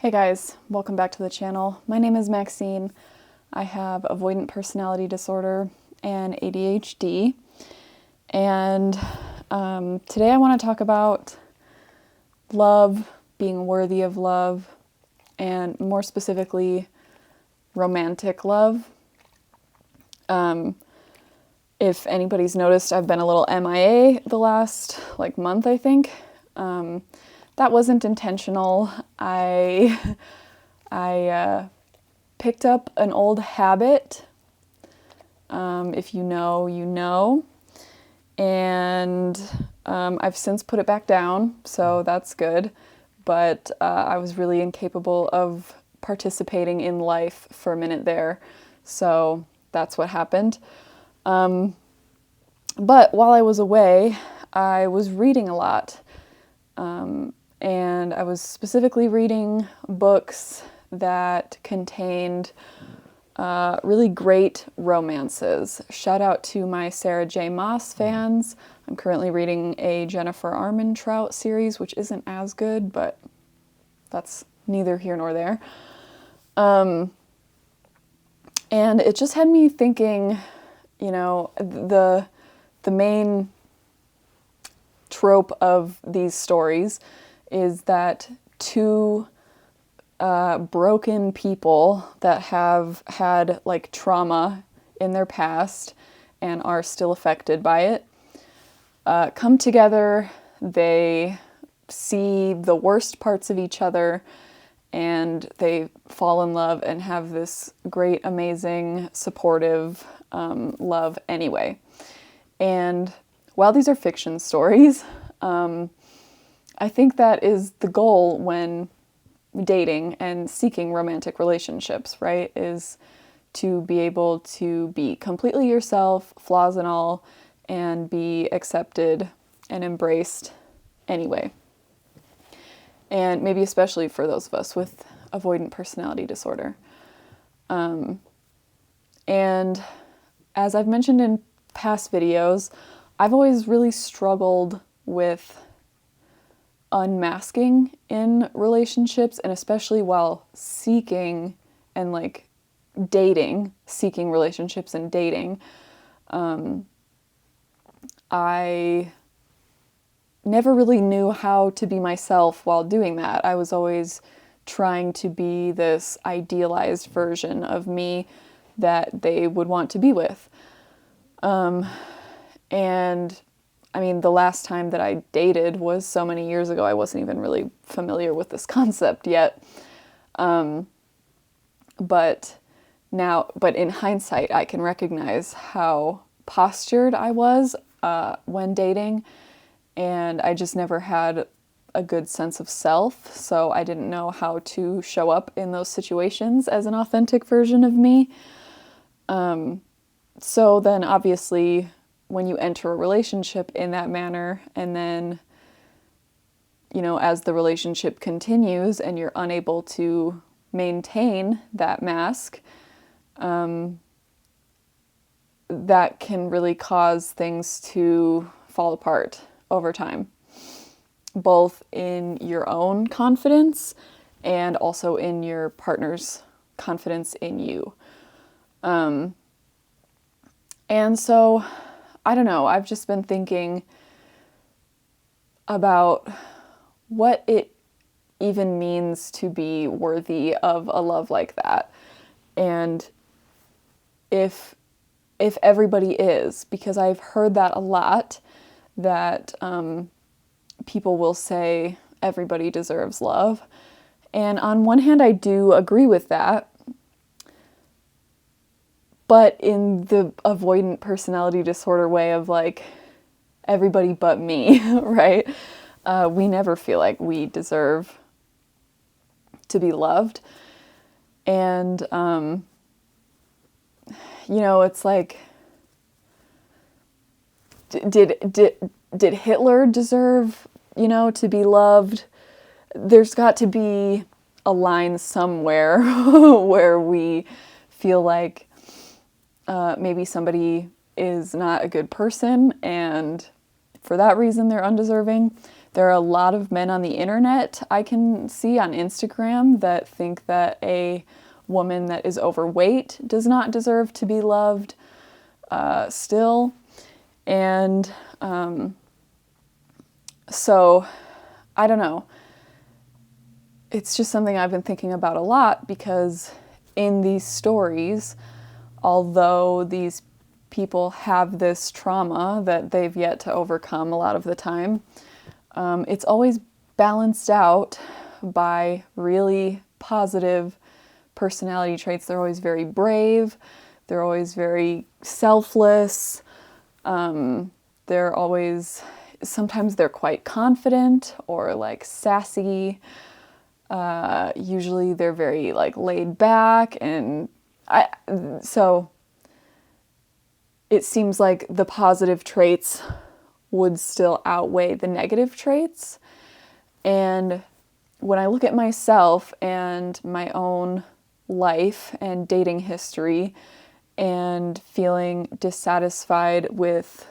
Hey guys, welcome back to the channel. My name is Maxine. I have Avoidant Personality Disorder and ADHD. And today I want to talk about love, being worthy of love, and more specifically, romantic love. If anybody's noticed, I've been a little MIA the last month, I think. That wasn't intentional. I picked up an old habit. If you know, you know. And I've since put it back down, so that's good. But I was really incapable of participating in life for a minute there. So that's what happened. But while I was away, I was reading a lot. And I was specifically reading books that contained really great romances. Shout out to my Sarah J. Maas fans. I'm currently reading a Jennifer Armentrout series, which isn't as good, but that's neither here nor there. And it just had me thinking, the main trope of these stories is that two broken people that have had trauma in their past and are still affected by it come together. They see the worst parts of each other and they fall in love and have this great, amazing, supportive love anyway. And while these are fiction stories, I think that is the goal when dating and seeking romantic relationships, right? Is to be able to be completely yourself, flaws and all, and be accepted and embraced anyway. And maybe especially for those of us with avoidant personality disorder. And as I've mentioned in past videos, I've always really struggled with unmasking in relationships, and especially while seeking and dating, seeking relationships and dating. I never really knew how to be myself while doing that. I was always trying to be this idealized version of me that they would want to be with. And I mean, the last time that I dated was so many years ago, I wasn't even really familiar with this concept yet. But in hindsight, I can recognize how postured I was when dating, and I just never had a good sense of self, so I didn't know how to show up in those situations as an authentic version of me. So then obviously, when you enter a relationship in that manner, and then, as the relationship continues and you're unable to maintain that mask, that can really cause things to fall apart over time, both in your own confidence and also in your partner's confidence in you. And so, I don't know, I've just been thinking about what it even means to be worthy of a love like that. And if everybody is, because I've heard that a lot, that people will say everybody deserves love. And on one hand, I do agree with that. But in the avoidant personality disorder way of everybody but me, right? We never feel like we deserve to be loved. And, it's like, did Hitler deserve, to be loved? There's got to be a line somewhere where we feel like maybe somebody is not a good person, and for that reason they're undeserving. There are a lot of men on the internet I can see on Instagram that think that a woman that is overweight does not deserve to be loved still. And so, I don't know. It's just something I've been thinking about a lot, because in these stories, although these people have this trauma that they've yet to overcome a lot of the time, it's always balanced out by really positive personality traits. They're always very brave. They're always very selfless. They're always, sometimes they're quite confident or like sassy. Usually they're very like laid back, and so it seems like the positive traits would still outweigh the negative traits. And when I look at myself and my own life and dating history and feeling dissatisfied with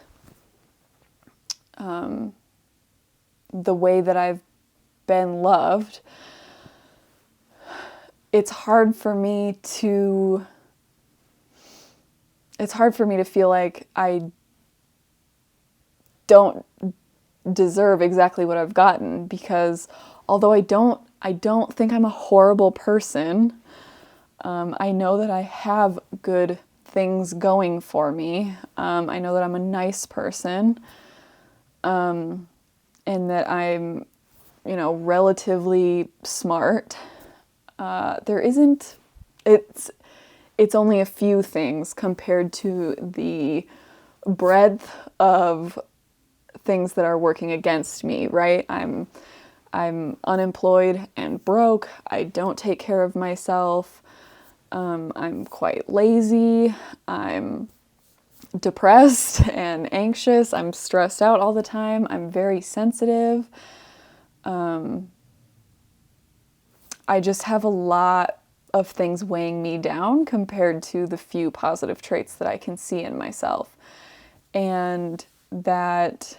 the way that I've been loved, it's hard for me to feel like I don't deserve exactly what I've gotten, because although I don't think I'm a horrible person, I know that I have good things going for me. I know that I'm a nice person, and that I'm, relatively smart. It's only a few things compared to the breadth of things that are working against me, right? I'm unemployed and broke. I don't take care of myself. I'm quite lazy. I'm depressed and anxious. I'm stressed out all the time. I'm very sensitive. I just have a lot of things weighing me down compared to the few positive traits that I can see in myself. And that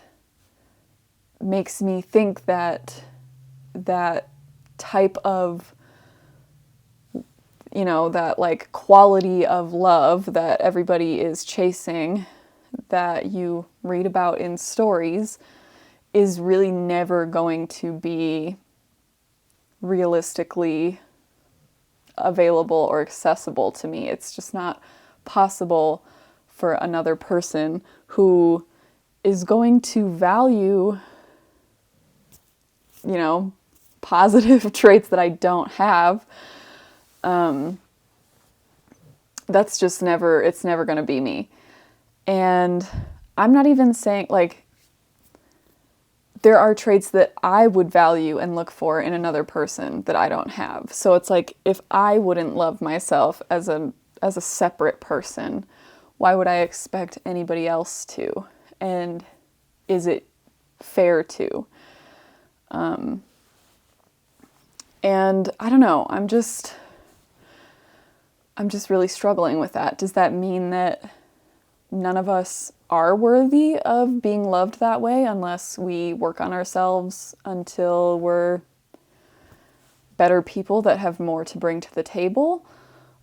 makes me think that that type of, that like quality of love that everybody is chasing, that you read about in stories, is really never going to be realistically available or accessible to me. It's just not possible for another person who is going to value, positive traits that I don't have. That's just it's never going to be me. And I'm not even saying, like, there are traits that I would value and look for in another person that I don't have. So it's like, if I wouldn't love myself as a separate person, why would I expect anybody else to? And is it fair to? And I don't know, I'm just really struggling with that. Does that mean that none of us are worthy of being loved that way unless we work on ourselves until we're better people that have more to bring to the table?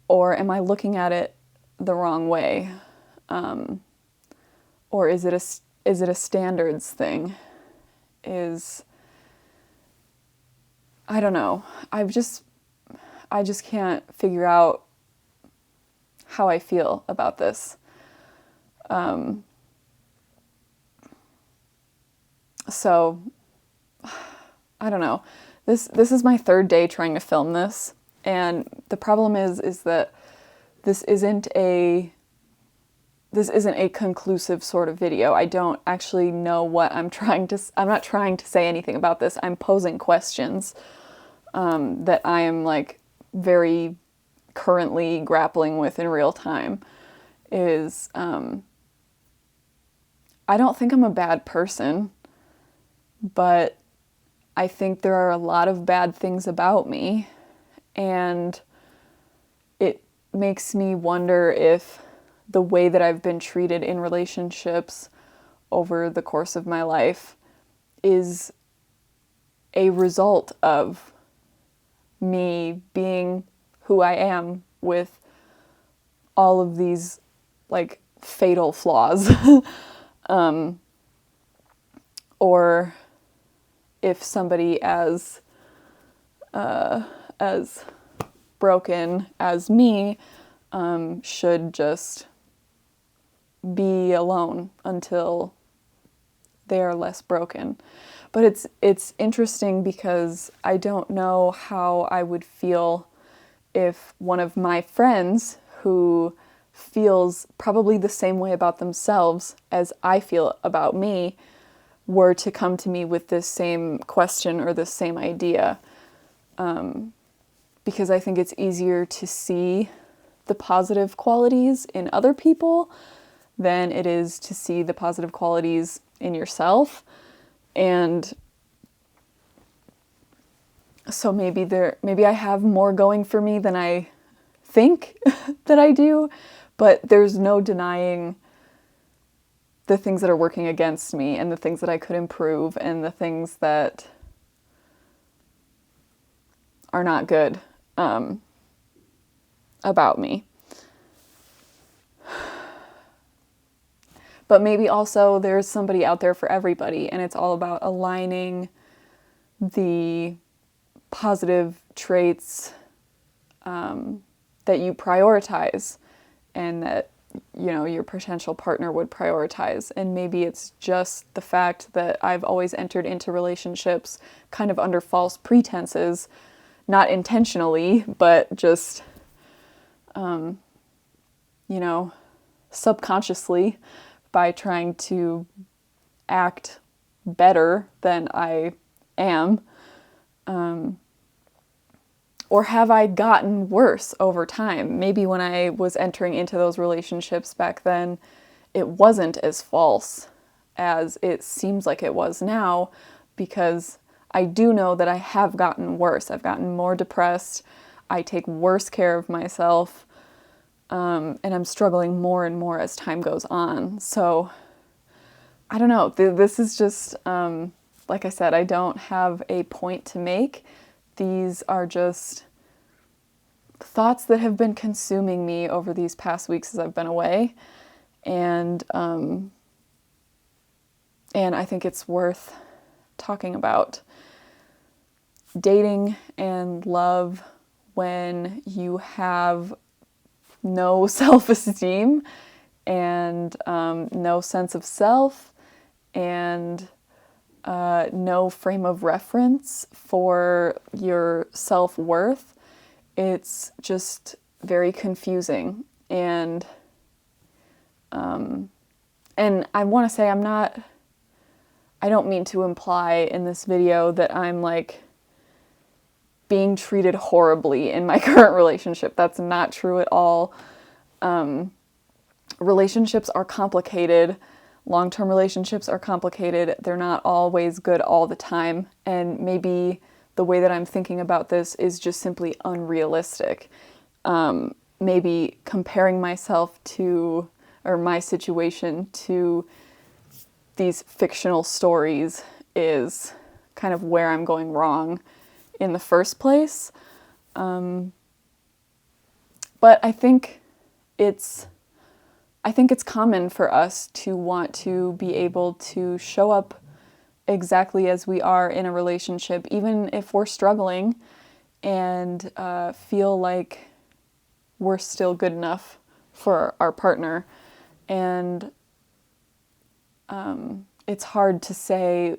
Or am I looking at it the wrong way? Or is it a standards thing? I don't know. I just can't figure out how I feel about this. So, I don't know. This is my third day trying to film this, and the problem is that this isn't a conclusive sort of video. I don't actually know what I'm not trying to say anything about this. I'm posing questions that I am like very currently grappling with in real time. I don't think I'm a bad person, but I think there are a lot of bad things about me, and it makes me wonder if the way that I've been treated in relationships over the course of my life is a result of me being who I am with all of these like fatal flaws. Or if somebody as broken as me should just be alone until they are less broken. But it's interesting because I don't know how I would feel if one of my friends who feels probably the same way about themselves as I feel about me were to come to me with this same question or this same idea. Because I think it's easier to see the positive qualities in other people than it is to see the positive qualities in yourself. And so maybe I have more going for me than I think that I do, but there's no denying the things that are working against me and the things that I could improve and the things that are not good about me. But maybe also there's somebody out there for everybody, and it's all about aligning the positive traits that you prioritize and that, you know, your potential partner would prioritize. And maybe it's just the fact that I've always entered into relationships kind of under false pretenses, not intentionally, but just, you know, subconsciously by trying to act better than I am. Or have I gotten worse over time? Maybe when I was entering into those relationships back then, it wasn't as false as it seems like it was now, because I do know that I have gotten worse. I've gotten more depressed. I take worse care of myself. And I'm struggling more and more as time goes on. So I don't know. This is just, like I said, I don't have a point to make. These are just thoughts that have been consuming me over these past weeks as I've been away. And I think it's worth talking about. Dating and love when you have no self-esteem and no sense of self and no frame of reference for your self-worth. It's just very confusing. And I want to say I don't mean to imply in this video that I'm like being treated horribly in my current relationship. That's not true at all. Relationships are complicated. Long-term relationships are complicated. They're not always good all the time. And maybe the way that I'm thinking about this is just simply unrealistic. Maybe comparing myself to, or my situation to these fictional stories is kind of where I'm going wrong in the first place. But I think it's common for us to want to be able to show up exactly as we are in a relationship, even if we're struggling, and feel like we're still good enough for our partner. And it's hard to say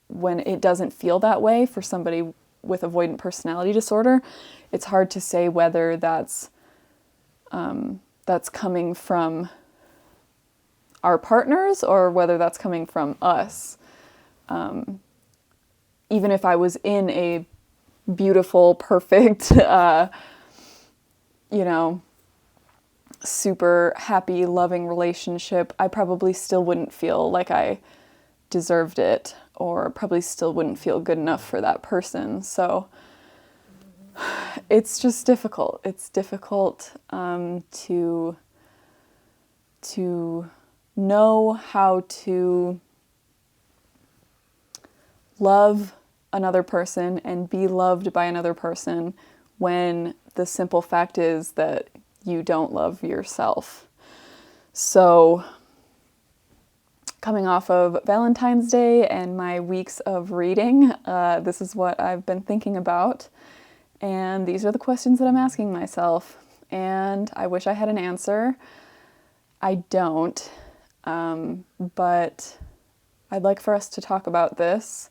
when it doesn't feel that way for somebody with avoidant personality disorder. It's hard to say whether that's coming from our partners or whether that's coming from us. Even if I was in a beautiful, perfect, super happy, loving relationship, I probably still wouldn't feel like I deserved it, or probably still wouldn't feel good enough for that person. So it's just difficult. It's difficult to know how to love another person and be loved by another person when the simple fact is that you don't love yourself. So, coming off of Valentine's Day and my weeks of reading, this is what I've been thinking about. And these are the questions that I'm asking myself. And I wish I had an answer. I don't. But I'd like for us to talk about this.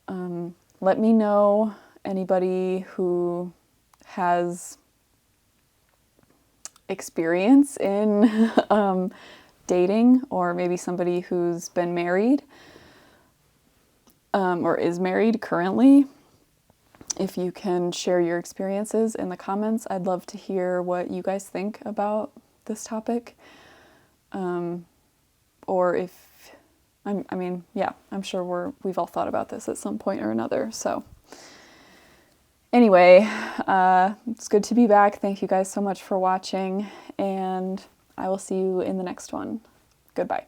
Let me know, anybody who has experience in dating, or maybe somebody who's been married or is married currently. If you can share your experiences in the comments, I'd love to hear what you guys think about this topic. Or if, I'm sure we've all thought about this at some point or another. So anyway, it's good to be back. Thank you guys so much for watching, and I will see you in the next one. Goodbye.